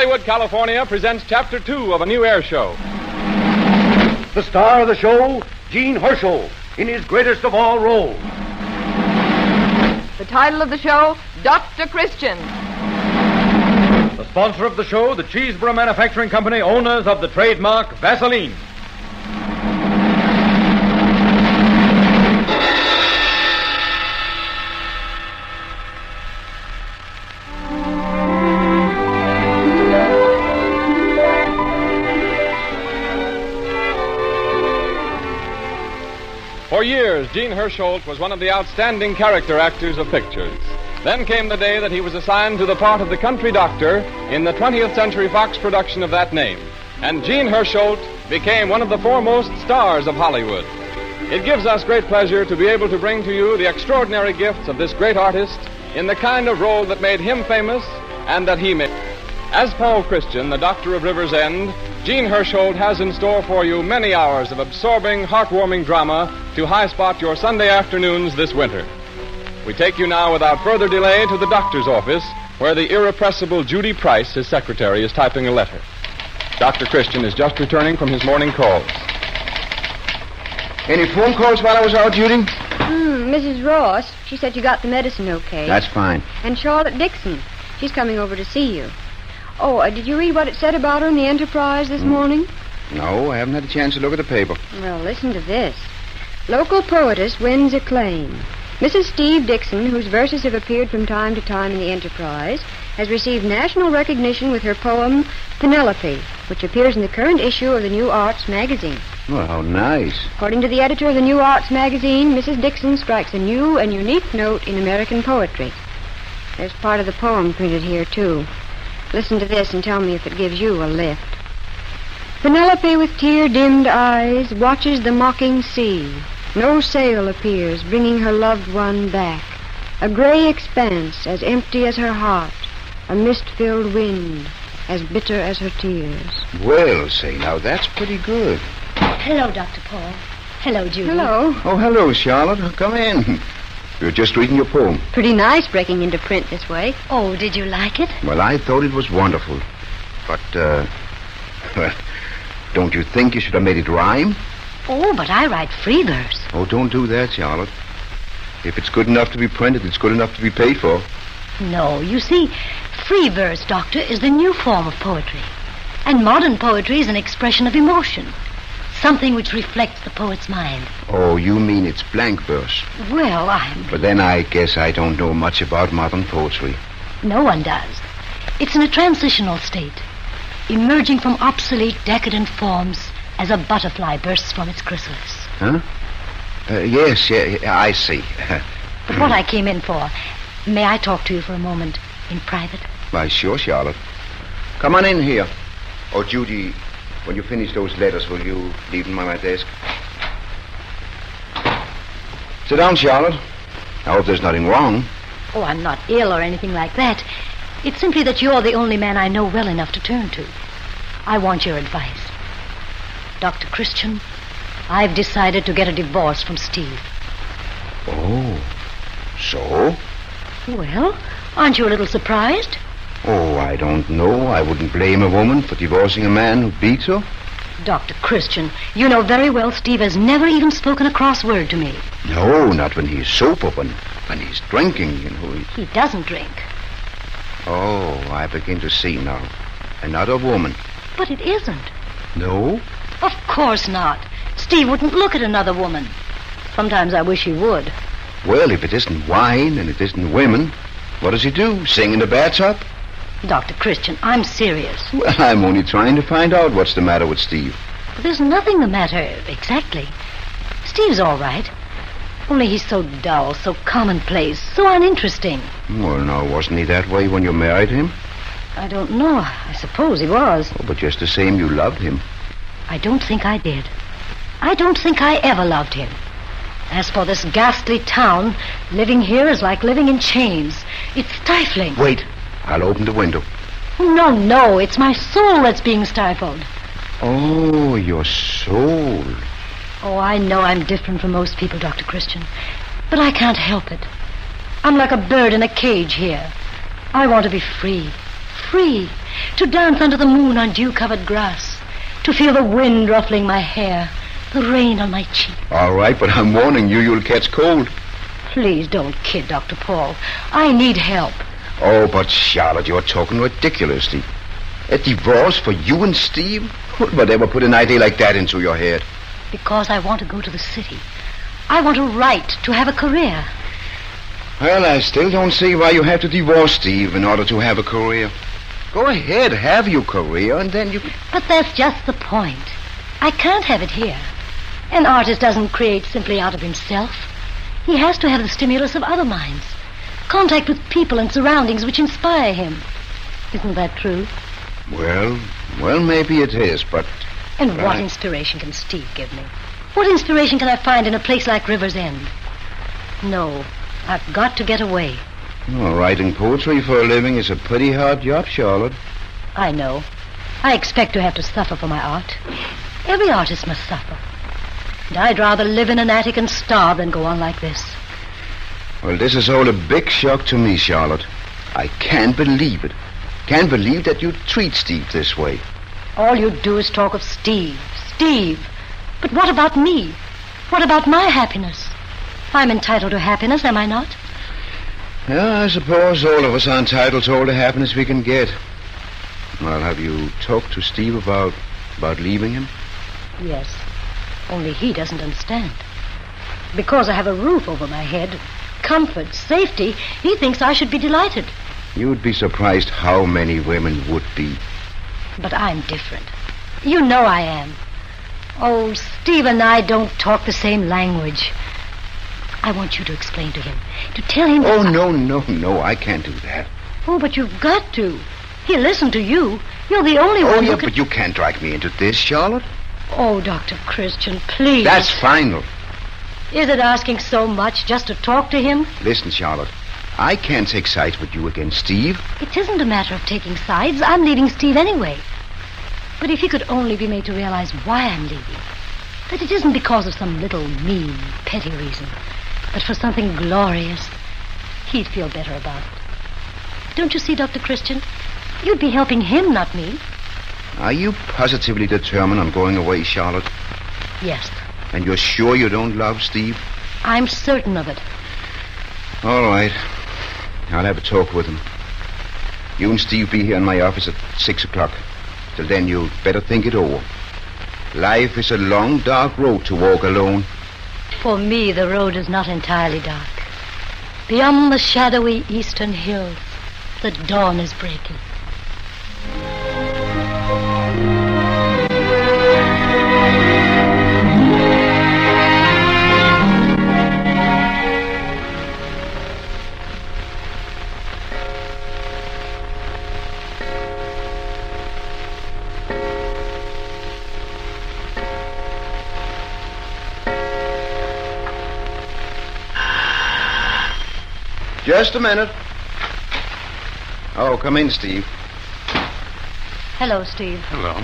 Hollywood, California presents Chapter 2 of a new air show. The star of the show, Jean Hersholt, in his greatest of all roles. The title of the show, Dr. Christian. The sponsor of the show, the Cheeseborough Manufacturing Company, owners of the trademark Vaseline. For years, Jean Hersholt was one of the outstanding character actors of pictures. Then came the day that he was assigned to the part of the country doctor in the 20th Century Fox production of that name. And Jean Hersholt became one of the foremost stars of Hollywood. It gives us great pleasure to be able to bring to you the extraordinary gifts of this great artist in the kind of role that made him famous and that he made. As Paul Christian, the doctor of River's End, Jean Hersholt has in store for you many hours of absorbing, heartwarming drama to high-spot your Sunday afternoons this winter. We take you now, without further delay, to the doctor's office, where the irrepressible Judy Price, his secretary, is typing a letter. Dr. Christian is just returning from his morning calls. Any phone calls while I was out, Judy? Mrs. Ross, she said you got the medicine okay. That's fine. And Charlotte Dixon, she's coming over to see you. Oh, did you read what it said about her in the Enterprise this morning? No, I haven't had a chance to look at the paper. Well, listen to this. Local poetess wins acclaim. Mrs. Steve Dixon, whose verses have appeared from time to time in the Enterprise, has received national recognition with her poem, Penelope, which appears in the current issue of the New Arts magazine. Well, how nice. According to the editor of the New Arts magazine, Mrs. Dixon strikes a new and unique note in American poetry. There's part of the poem printed here, too. Listen to this and tell me if it gives you a lift. Penelope with tear-dimmed eyes watches the mocking sea. No sail appears, bringing her loved one back. A gray expanse, as empty as her heart. A mist-filled wind, as bitter as her tears. Well, say, now, that's pretty good. Hello, Dr. Paul. Hello, Judy. Hello. Oh, hello, Charlotte. Come in. You're just reading your poem. Pretty nice breaking into print this way. Oh, did you like it? Well, I thought it was wonderful. But, well, don't you think you should have made it rhyme? Oh, but I write free verse. Oh, don't do that, Charlotte. If it's good enough to be printed, it's good enough to be paid for. No, you see, free verse, Doctor, is the new form of poetry. And modern poetry is an expression of emotion. Something which reflects the poet's mind. Oh, you mean it's blank verse? Well, But then I guess I don't know much about modern poetry. No one does. It's in a transitional state, emerging from obsolete, decadent forms as a butterfly bursts from its chrysalis. Huh? Yes, I see. But what I came in for, may I talk to you for a moment in private? Why, sure, Charlotte. Come on in here. Oh, Judy, when you finish those letters, will you leave them on my desk? Sit down, Charlotte. I hope there's nothing wrong. Oh, I'm not ill or anything like that. It's simply that you're the only man I know well enough to turn to. I want your advice. Dr. Christian, I've decided to get a divorce from Steve. Oh, so? Well, aren't you a little surprised? Oh, I don't know. I wouldn't blame a woman for divorcing a man who beats her. Dr. Christian, you know very well Steve has never even spoken a cross word to me. No, not when he's sober, when he's drinking, you know. He doesn't drink. Oh, I begin to see now. Another woman. But it isn't. No? Of course not. Steve wouldn't look at another woman. Sometimes I wish he would. Well, if it isn't wine and it isn't women, what does he do? Sing in the bathtub? Dr. Christian, I'm serious. Well, I'm only trying to find out what's the matter with Steve. But there's nothing the matter, exactly. Steve's all right. Only he's so dull, so commonplace, so uninteresting. Well, now, wasn't he that way when you married him? I don't know. I suppose he was. Oh, but just the same, you loved him. I don't think I did. I don't think I ever loved him. As for this ghastly town, living here is like living in chains. It's stifling. Wait. I'll open the window. No. It's my soul that's being stifled. Oh, your soul. Oh, I know I'm different from most people, Dr. Christian. But I can't help it. I'm like a bird in a cage here. I want to be free. Free. to dance under the moon on dew-covered grass, to feel the wind ruffling my hair, the rain on my cheek. All right, but I'm warning you, you'll catch cold. Please don't kid Dr. Paul. I need help. Oh, but Charlotte, you're talking ridiculously. A divorce for you and Steve? Whatever put an idea like that into your head? Because I want to go to the city. I want a right to have a career. Well, I still don't see why you have to divorce Steve in order to have a career. Go ahead, have your career, and then you... But that's just the point. I can't have it here. An artist doesn't create simply out of himself. He has to have the stimulus of other minds. Contact with people and surroundings which inspire him. Isn't that true? Well, maybe it is, but... And what inspiration can Steve give me? What inspiration can I find in a place like River's End? No, I've got to get away. Well, writing poetry for a living is a pretty hard job, Charlotte. I know. I expect to have to suffer for my art. Every artist must suffer. And I'd rather live in an attic and starve than go on like this. Well, this is all a big shock to me, Charlotte. I can't believe it. Can't believe that you treat Steve this way. All you do is talk of Steve. Steve. But what about me? What about my happiness? I'm entitled to happiness, am I not? Yeah, I suppose all of us are entitled to all the happiness we can get. Well, have you talked to Steve about leaving him? Yes. Only he doesn't understand. Because I have a roof over my head, comfort, safety, he thinks I should be delighted. You'd be surprised how many women would be. But I'm different. You know I am. Oh, Steve and I don't talk the same language. I want you to explain to him. To tell him... Oh, no, I can't do that. Oh, but you've got to. He'll listen to you. You're the only one who can... but you can't drag me into this, Charlotte. Oh, Dr. Christian, please. That's final. Is it asking so much just to talk to him? Listen, Charlotte. I can't take sides with you against Steve. It isn't a matter of taking sides. I'm leaving Steve anyway. But if he could only be made to realize why I'm leaving, that it isn't because of some little mean, petty reason, but for something glorious, he'd feel better about it. Don't you see, Dr. Christian? You'd be helping him, not me. Are you positively determined on going away, Charlotte? Yes. And you're sure you don't love Steve? I'm certain of it. All right. I'll have a talk with him. You and Steve be here in my office at 6 o'clock. Till then, you'd better think it over. Life is a long, dark road to walk alone. For me, the road is not entirely dark. Beyond the shadowy eastern hills, the dawn is breaking. Just a minute. Oh, come in, Steve. Hello, Steve. Hello.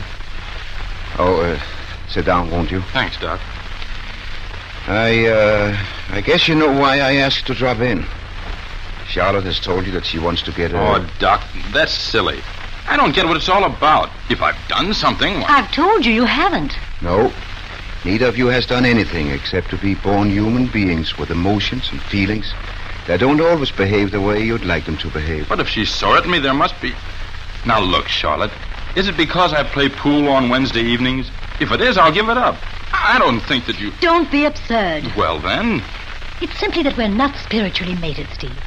Oh, sit down, won't you? Thanks, Doc. I guess you know why I asked you to drop in. Charlotte has told you that she wants to get a... Oh, Doc, that's silly. I don't get what it's all about. If I've done something... I've told you you haven't. No. Neither of you has done anything except to be born human beings with emotions and feelings that don't always behave the way you'd like them to behave. But if she's sore at me, there must be... Now, look, Charlotte. Is it because I play pool on Wednesday evenings? If it is, I'll give it up. I don't think that you... Don't be absurd. Well, then... It's simply that we're not spiritually mated, Steve.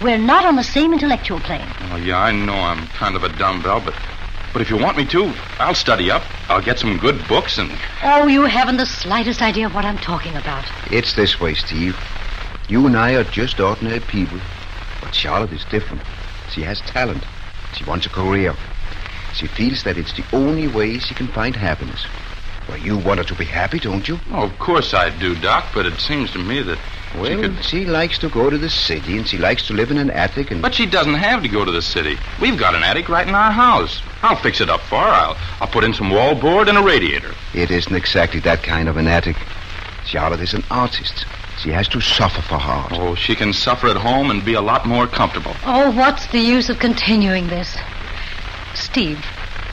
We're not on the same intellectual plane. Oh, yeah, I know I'm kind of a dumbbell, but if you want me to, I'll study up. I'll get some good books and... Oh, you haven't the slightest idea of what I'm talking about. It's this way, Steve. You and I are just ordinary people. But Charlotte is different. She has talent. She wants a career. She feels that it's the only way she can find happiness. Well, you want her to be happy, don't you? Oh, of course I do, Doc, but it seems to me that she likes to go to the city, and she likes to live in an attic, and... But she doesn't have to go to the city. We've got an attic right in our house. I'll fix it up for her. I'll put in some wallboard and a radiator. It isn't exactly that kind of an attic. Charlotte is an artist. She has to suffer for her art. Oh, she can suffer at home and be a lot more comfortable. Oh, what's the use of continuing this? Steve,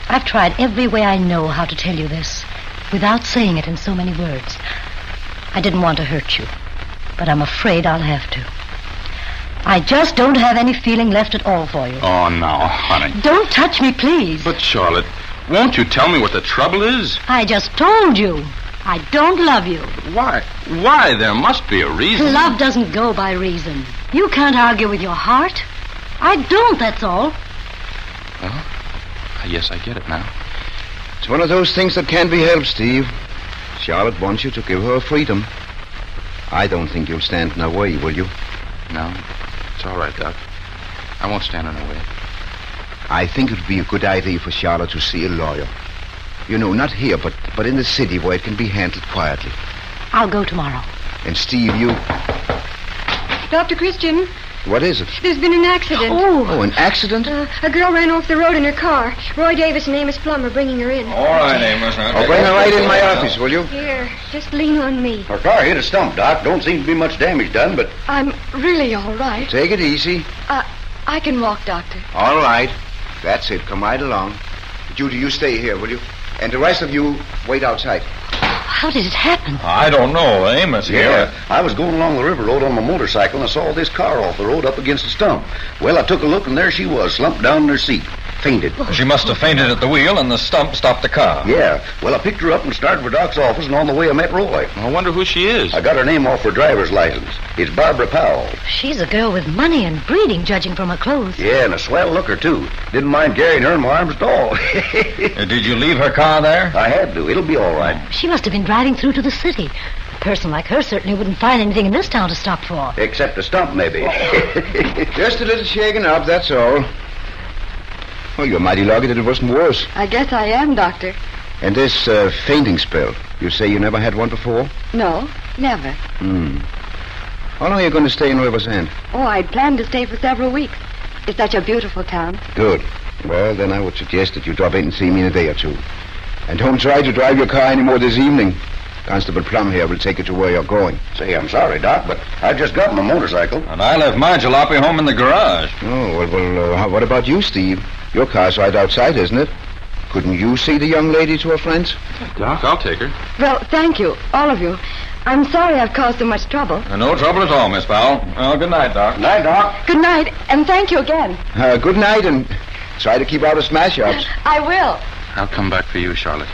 I've tried every way I know how to tell you this, without saying it in so many words. I didn't want to hurt you, but I'm afraid I'll have to. I just don't have any feeling left at all for you. Oh, now, honey. Don't touch me, please. But, Charlotte, won't you tell me what the trouble is? I just told you. I don't love you. Why? Why? There must be a reason. Love doesn't go by reason. You can't argue with your heart. I don't, that's all. Well, yes, I get it now. It's one of those things that can't be helped, Steve. Charlotte wants you to give her freedom. I don't think you'll stand in her way, will you? No, it's all right, Doc. I won't stand in her way. I think it would be a good idea for Charlotte to see a lawyer. You know, not here, but in the city where it can be handled quietly. I'll go tomorrow. And Steve, you... Dr. Christian, What is it? there's been an accident. Oh, an accident? A girl ran off the road in her car. Roy Davis and Amos Plum are bringing her in. All right, Amos. Oh, bring her right in my office, will you? Here, just lean on me. Her car hit a stump, Doc. Don't seem to be much damage done, but... I'm really all right. Take it easy. I can walk, Doctor. All right. That's it. Come right along. Judy, you stay here, will you? And the rest of you, wait outside. How did it happen? I don't know. Amos here. Yeah, I was going along the river road on my motorcycle and I saw this car off the road up against a stump. Well, I took a look and there she was, slumped down in her seat. Fainted. She must have fainted at the wheel and the stump stopped the car. Yeah. Well, I picked her up and started for Doc's office, and on the way I met Roy. I wonder who she is. I got her name off her driver's license. It's Barbara Powell. She's a girl with money and breeding, judging from her clothes. Yeah, and a swell looker, too. Didn't mind carrying her in my arms at all. Did you leave her car there? I had to. It'll be all right. She must have been driving through to the city. A person like her certainly wouldn't find anything in this town to stop for. Except a stump, maybe. Just a little shaken up, that's all. Well, you're mighty lucky that it wasn't worse. I guess I am, Doctor. And this fainting spell, you say you never had one before? No, never. How long are you going to stay in River's End? Oh, I'd planned to stay for several weeks. It's such a beautiful town. Good. Well, then I would suggest that you drop in and see me in a day or two. And don't try to drive your car anymore this evening. Constable Plum here will take you to where you're going. Say, I'm sorry, Doc, but I just got my motorcycle. And I left my jalopy home in the garage. Oh, well, what about you, Steve? Your car's right outside, isn't it? Couldn't you see the young lady to her friends? Doc, I'll take her. Well, thank you, all of you. I'm sorry I've caused so much trouble. No trouble at all, Miss Powell. Well, good night, Doc. Night, Doc. Good night, and thank you again. Good night, and try to keep out of smash-ups. I will. I'll come back for you, Charlotte.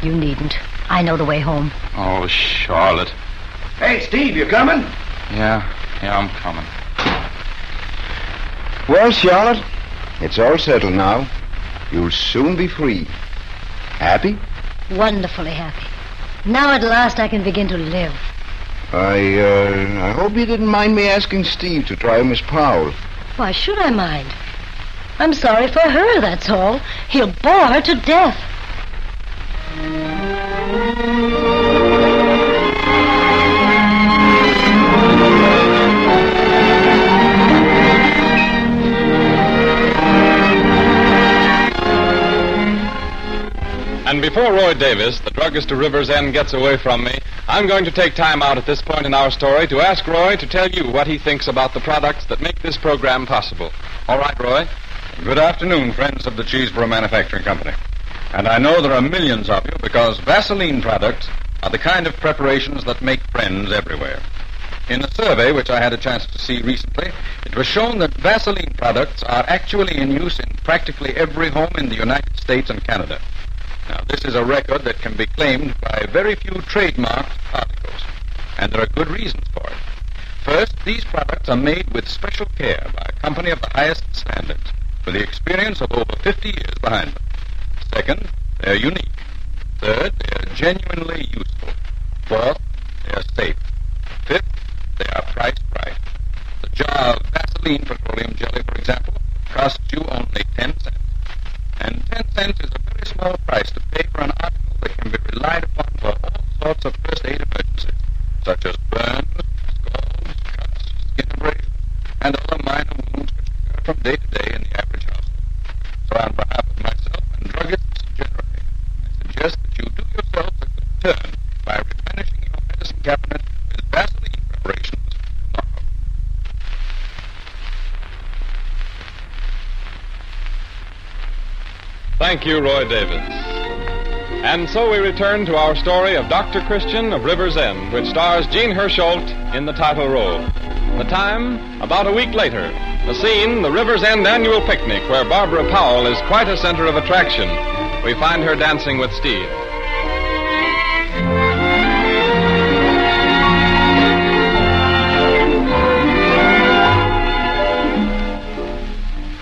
You needn't. I know the way home. Oh, Charlotte. Hey, Steve, you coming? Yeah, I'm coming. Well, Charlotte, it's all settled now. You'll soon be free. Happy? Wonderfully happy. Now at last I can begin to live. I hope you didn't mind me asking Steve to try Miss Powell. Why should I mind? I'm sorry for her, that's all. He'll bore her to death. And before Roy Davis, the druggist of River's End, gets away from me, I'm going to take time out at this point in our story to ask Roy to tell you what he thinks about the products that make this program possible. All right, Roy? Good afternoon, friends of the Cheeseboro Manufacturing Company. And I know there are millions of you because Vaseline products are the kind of preparations that make friends everywhere. In a survey which I had a chance to see recently, it was shown that Vaseline products are actually in use in practically every home in the United States and Canada. Now, this is a record that can be claimed by very few trademarked articles, and there are good reasons for it. First, these products are made with special care by a company of the highest standards, with the experience of over 50 years behind them. Second, they're unique. Third, they're genuinely useful. Fourth, they're safe. Fifth, they are priced right. The jar of Vaseline petroleum jelly, for example, costs you only 10 cents. And 10 cents is a very small price to pay for an article that can be relied upon for all sorts of first aid emergencies, such as burns, scalds, cuts, skin abrasions, and other minor wounds which occur from day to day in the average household. So on behalf of myself and druggists generally, I suggest that you do yourself a good turn by replenishing your medicine cabinet with Vaseline preparations tomorrow. Thank you, Roy Davis. And so we return to our story of Dr. Christian of River's End, which stars Jean Hersholt in the title role. The time, about a week later. The scene, the River's End annual picnic, where Barbara Powell is quite a center of attraction. We find her dancing with Steve.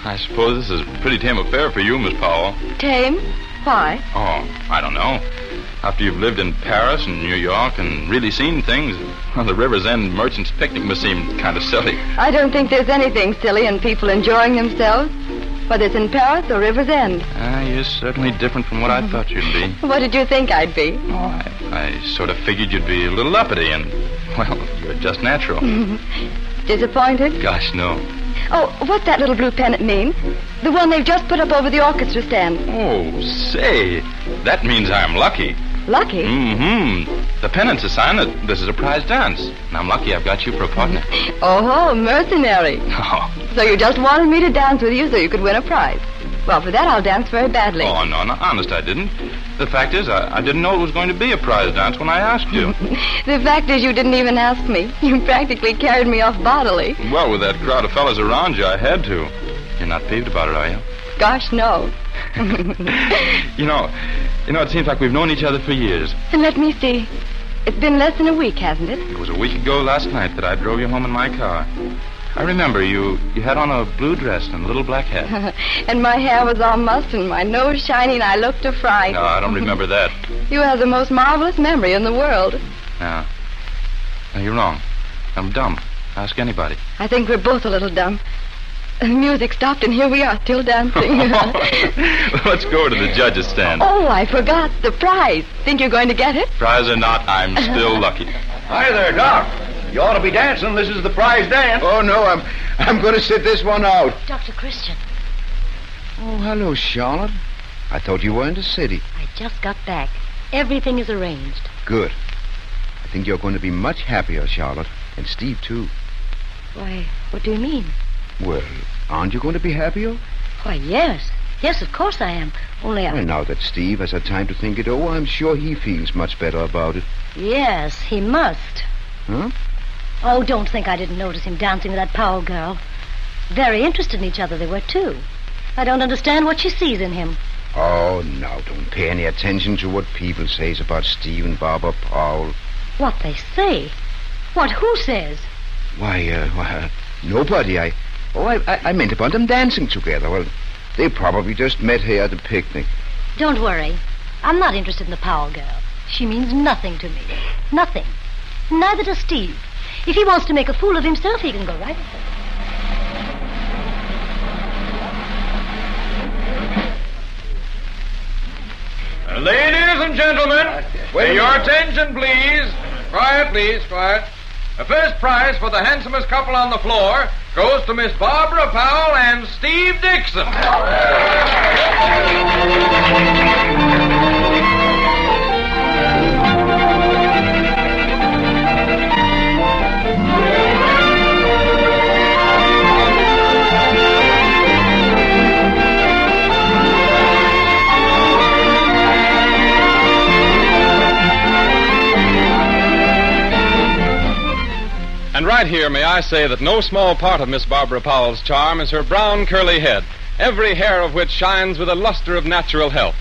I suppose this is a pretty tame affair for you, Miss Powell. Tame? Why? Oh, I don't know. After you've lived in Paris and New York and really seen things, well, the River's End Merchants Picnic must seem kind of silly. I don't think there's anything silly in people enjoying themselves, whether it's in Paris or River's End. You're certainly different from what I thought you'd be. What did you think I'd be? Oh, I sort of figured you'd be a little uppity and, well, you're just natural. Disappointed? Gosh, no. Oh, what's that little blue pennant mean? The one they've just put up over the orchestra stand. Oh, say, that means I'm lucky. Lucky? Mm-hmm. The pennant's a sign that this is a prize dance. And I'm lucky I've got you for a partner. Oh, mercenary. Oh. So you just wanted me to dance with you so you could win a prize. Well, for that I'll dance very badly. Oh, no, honest I didn't. The fact is, I didn't know it was going to be a prize dance when I asked you. The fact is you didn't even ask me. You practically carried me off bodily. Well, with that crowd of fellas around you, I had to. You're not peeved about it, are you? Gosh, no. You know, it seems like we've known each other for years. And let me see. It's been less than a week, hasn't it? It was a week ago last night that I drove you home in my car. I remember you had on a blue dress and a little black hat. And my hair was all mussed and my nose shiny and I looked a fright. No, I don't remember that. You have the most marvelous memory in the world. No, you're wrong. I'm dumb. Ask anybody. I think we're both a little dumb. The music stopped and here we are, still dancing. Let's go to the judge's stand. Oh, I forgot. The prize. Think you're going to get it? Prize or not, I'm still lucky. Hi there, Doc. You ought to be dancing. This is the prize dance. Oh, no, I'm going to sit this one out. Dr. Christian, Oh, hello, Charlotte. I thought you were in the city. I just got back. Everything is arranged. Good. I think you're going to be much happier, Charlotte. And Steve, too. Why, what do you mean? Well, aren't you going to be happier? Why, yes. Yes, of course I am. Only Well, now that Steve has had time to think it over, I'm sure he feels much better about it. Yes, he must. Huh? Oh, don't think I didn't notice him dancing with that Powell girl. Very interested in each other they were, too. I don't understand what she sees in him. Oh, now, don't pay any attention to what people says about Steve and Barbara Powell. What they say? What, who says? Why, nobody. I meant about them dancing together. Well, they probably just met here at the picnic. Don't worry. I'm not interested in the Powell girl. She means nothing to me. Nothing. Neither does Steve. If he wants to make a fool of himself, he can go right ahead. Ladies and gentlemen, your attention, please. Quiet, please, quiet. The first prize for the handsomest couple on the floor goes to Miss Barbara Powell and Steve Dixon. And right here, may I say that no small part of Miss Barbara Powell's charm is her brown, curly head, every hair of which shines with a luster of natural health.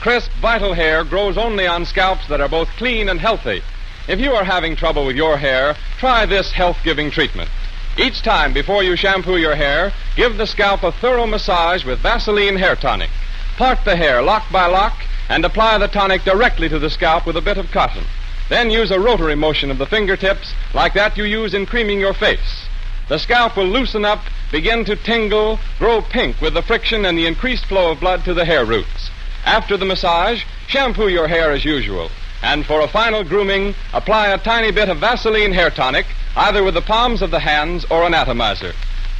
Crisp, vital hair grows only on scalps that are both clean and healthy. If you are having trouble with your hair, try this health-giving treatment. Each time before you shampoo your hair, give the scalp a thorough massage with Vaseline Hair Tonic. Part the hair lock by lock and apply the tonic directly to the scalp with a bit of cotton. Then use a rotary motion of the fingertips like that you use in creaming your face. The scalp will loosen up, begin to tingle, grow pink with the friction and the increased flow of blood to the hair roots. After the massage, shampoo your hair as usual. And for a final grooming, apply a tiny bit of Vaseline Hair Tonic, either with the palms of the hands or an atomizer.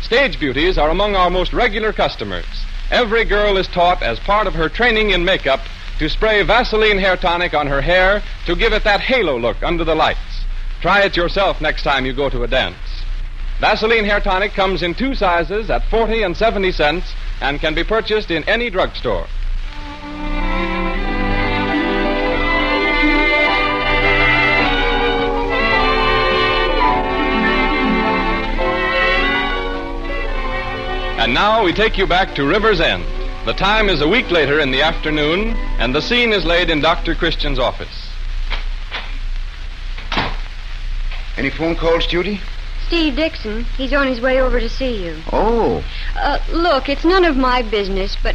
Stage beauties are among our most regular customers. Every girl is taught as part of her training in makeup to spray Vaseline Hair Tonic on her hair to give it that halo look under the lights. Try it yourself next time you go to a dance. Vaseline Hair Tonic comes in two sizes at 40 and 70 cents and can be purchased in any drugstore. And now we take you back to River's End. The time is a week later in the afternoon, and the scene is laid in Dr. Christian's office. Any phone calls, Judy? Steve Dixon. He's on his way over to see you. Oh. Look, it's none of my business, but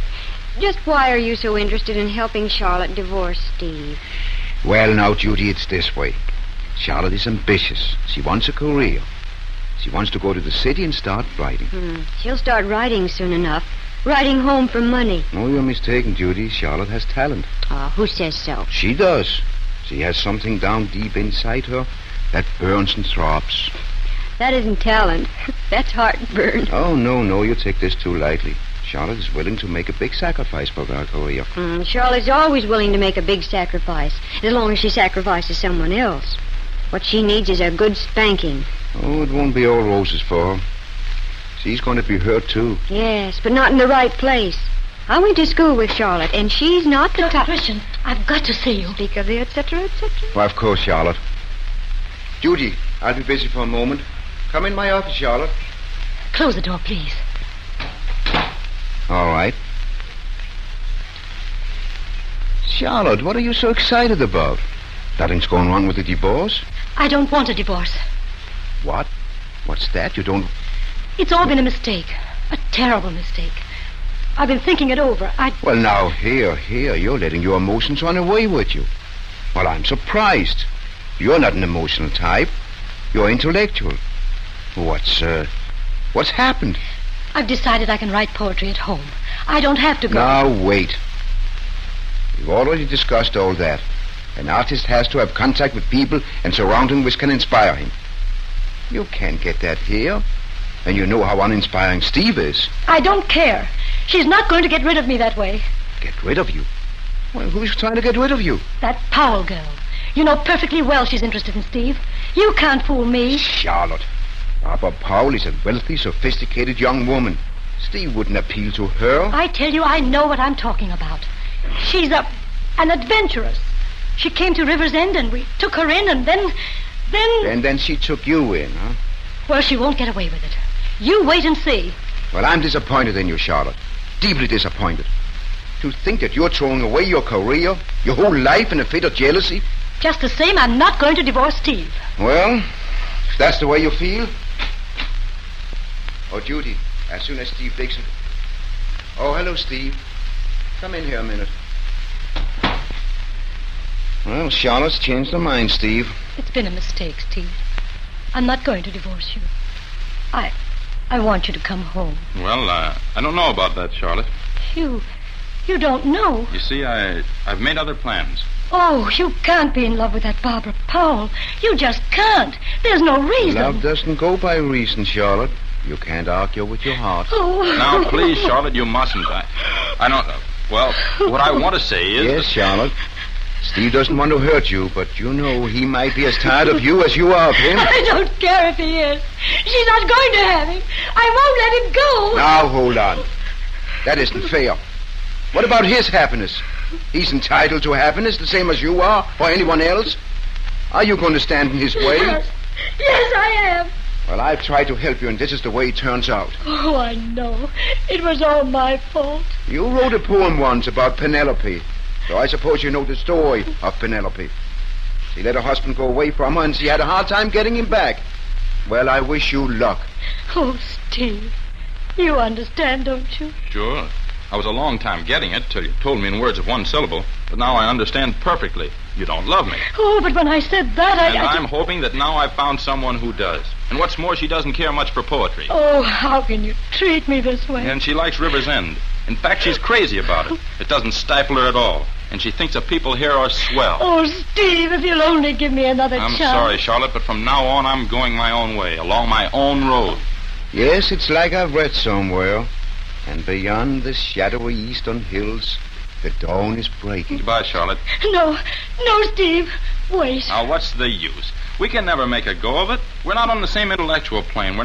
just why are you so interested in helping Charlotte divorce Steve? Well, now, Judy, it's this way. Charlotte is ambitious. She wants a career. She wants to go to the city and start writing. She'll start writing soon enough. Writing home for money. Oh, you're mistaken, Judy. Charlotte has talent. Who says so? She does. She has something down deep inside her that burns and throbs. That isn't talent. That's heartburn. Oh, no, you take this too lightly. Charlotte is willing to make a big sacrifice for her career. Charlotte's always willing to make a big sacrifice, as long as she sacrifices someone else. What she needs is a good spanking. Oh, it won't be all roses for her. She's going to be hurt, too. Yes, but not in the right place. I went to school with Charlotte, and she's not the Dr. Christian, I've got to see you. Speak of the etc., etc. Why, of course, Charlotte. Judy, I'll be busy for a moment. Come in my office, Charlotte. Close the door, please. All right. Charlotte, what are you so excited about? Nothing's going wrong with the divorce? I don't want a divorce. What? What's that? You don't... It's all been a mistake. A terrible mistake. I've been thinking it over. Well, now, here. You're letting your emotions run away with you. Well, I'm surprised. You're not an emotional type. You're intellectual. What's happened? I've decided I can write poetry at home. I don't have to go... Now, wait. We've already discussed all that. An artist has to have contact with people and surroundings which can inspire him. You can't get that here. And you know how uninspiring Steve is. I don't care. She's not going to get rid of me that way. Get rid of you? Well, who's trying to get rid of you? That Powell girl. You know perfectly well she's interested in Steve. You can't fool me. Charlotte. Barbara Powell is a wealthy, sophisticated young woman. Steve wouldn't appeal to her. I tell you, I know what I'm talking about. She's an adventuress. She came to River's End and we took her in and then... And then she took you in, huh? Well, she won't get away with it. You wait and see. Well, I'm disappointed in you, Charlotte. Deeply disappointed. To think that you're throwing away your career, your whole life in a fit of jealousy. Just the same, I'm not going to divorce Steve. Well, if that's the way you feel... Oh, Judy, as soon as Steve Dixon... Oh, hello, Steve. Come in here a minute. Well, Charlotte's changed her mind, Steve. It's been a mistake, Steve. I'm not going to divorce you. I want you to come home. Well, I don't know about that, Charlotte. You don't know. You see, I've made other plans. Oh, you can't be in love with that Barbara Powell. You just can't. There's no reason. Love doesn't go by reason, Charlotte. You can't argue with your heart. Oh. Now, please, Charlotte, you mustn't. I don't... Well, what I want to say is... Yes, Charlotte. Steve doesn't want to hurt you, but you know he might be as tired of you as you are of him. I don't care if he is. She's not going to have him. I won't let him go. Now, hold on. That isn't fair. What about his happiness? He's entitled to happiness the same as you are, or anyone else. Are you going to stand in his way? Yes, I am. Well, I've tried to help you, and this is the way it turns out. Oh, I know. It was all my fault. You wrote a poem once about Penelope. So I suppose you know the story of Penelope. She let her husband go away from her, and she had a hard time getting him back. Well, I wish you luck. Oh, Steve, you understand, don't you? Sure. I was a long time getting it till you told me in words of one syllable. But now I understand perfectly. You don't love me. Oh, but when I said that, I'm hoping that now I've found someone who does. And what's more, she doesn't care much for poetry. Oh, how can you treat me this way? And she likes River's End. In fact, she's crazy about it. It doesn't stifle her at all. And she thinks the people here are swell. Oh, Steve, if you'll only give me another chance. I'm sorry, Charlotte, but from now on, I'm going my own way, along my own road. Yes, it's like I've read somewhere. And beyond the shadowy eastern hills, the dawn is breaking. Goodbye, Charlotte. No, Steve. Wait. Now, what's the use? We can never make a go of it. We're not on the same intellectual plane.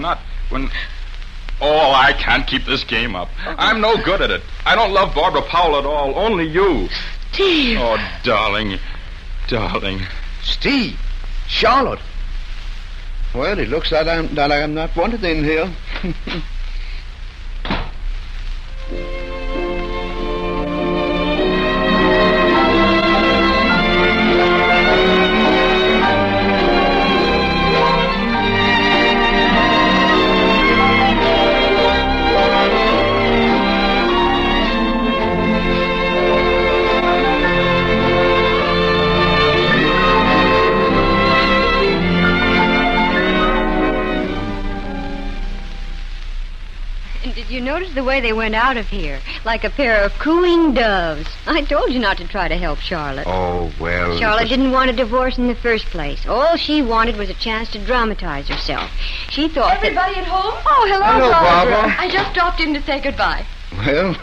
Oh, I can't keep this game up. I'm no good at it. I don't love Barbara Powell at all. Only you. Steve. Oh, darling. Steve. Charlotte. Well, it looks like I'm not wanted in here. And did you notice the way they went out of here? Like a pair of cooing doves. I told you not to try to help Charlotte. Oh, well... Charlotte didn't want a divorce in the first place. All she wanted was a chance to dramatize herself. She thought Everybody that... at home? Oh, hello, Barbara. I just dropped in to say goodbye. Well,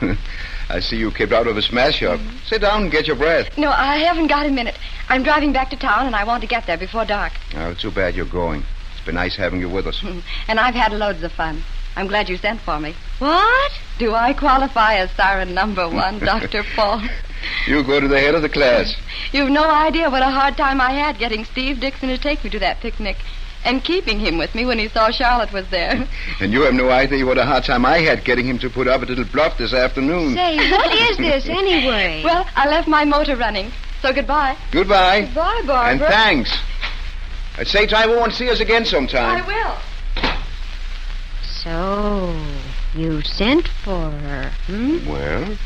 I see you kept out of a smash-up. Sit down and get your breath. No, I haven't got a minute. I'm driving back to town, and I want to get there before dark. Oh, it's too bad you're going. It's been nice having you with us. And I've had loads of fun. I'm glad you sent for me. What? Do I qualify as siren number 1, Dr. Paul? You go to the head of the class. You've no idea what a hard time I had getting Steve Dixon to take me to that picnic and keeping him with me when he saw Charlotte was there. And you have no idea what a hard time I had getting him to put up at Little Bluff this afternoon. Say, what is this anyway? Well, I left my motor running, so goodbye. Goodbye. Goodbye, Barbara. And thanks. I'd say try won't see us again sometime. I will. So, you sent for her, Well,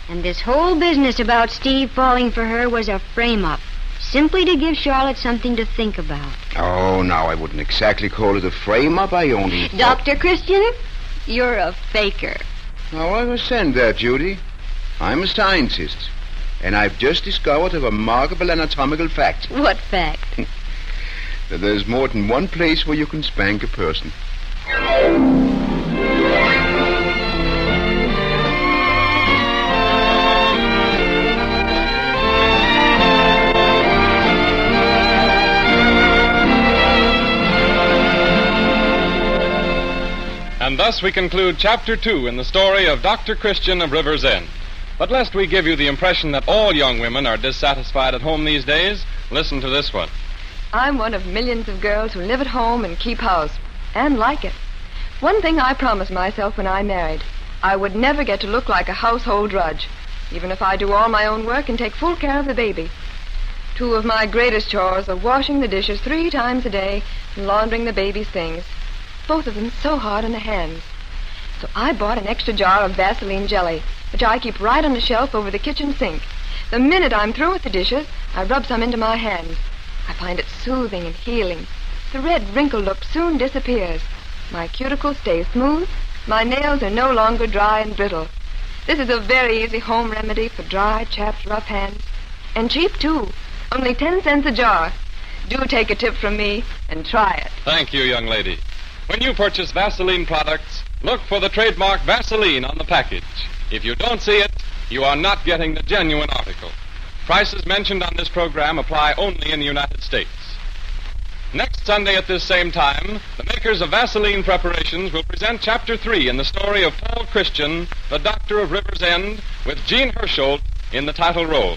And this whole business about Steve falling for her was a frame-up, simply to give Charlotte something to think about. Oh, now, I wouldn't exactly call it a frame-up. I only... Dr. Christian, you're a faker. Now, I understand that, Judy. I'm a scientist, and I've just discovered a remarkable anatomical fact. What fact? That there's more than one place where you can spank a person. And thus we conclude Chapter 2 in the story of Dr. Christian of River's End. But lest we give you the impression that all young women are dissatisfied at home these days, listen to this one. I'm one of millions of girls who live at home and keep house, and like it. One thing I promised myself when I married, I would never get to look like a household drudge, even if I do all my own work and take full care of the baby. 2 of my greatest chores are washing the dishes 3 times a day and laundering the baby's things. Both of them so hard on the hands. So I bought an extra jar of Vaseline jelly, which I keep right on the shelf over the kitchen sink. The minute I'm through with the dishes, I rub some into my hands. I find it soothing and healing. The red wrinkle look soon disappears. My cuticles stay smooth. My nails are no longer dry and brittle. This is a very easy home remedy for dry, chapped, rough hands. And cheap, too. Only 10 cents a jar. Do take a tip from me and try it. Thank you, young lady. When you purchase Vaseline products, look for the trademark Vaseline on the package. If you don't see it, you are not getting the genuine article. Prices mentioned on this program apply only in the United States. Next Sunday at this same time, the makers of Vaseline preparations will present Chapter 3 in the story of Paul Christian, the Doctor of River's End, with Jean Hersholt in the title role.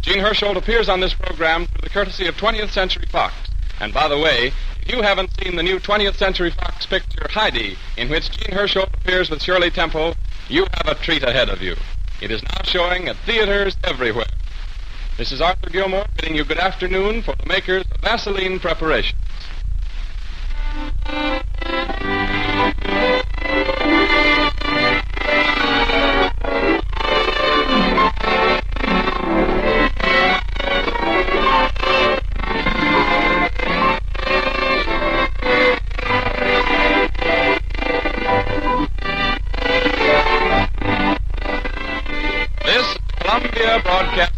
Jean Hersholt appears on this program through the courtesy of 20th Century Fox. And by the way, if you haven't seen the new 20th Century Fox picture, Heidi, in which Jean Hersholt appears with Shirley Temple, you have a treat ahead of you. It is now showing at theaters everywhere. This is Arthur Gilmore bidding you good afternoon for the makers of Vaseline preparations. This is Columbia Broadcast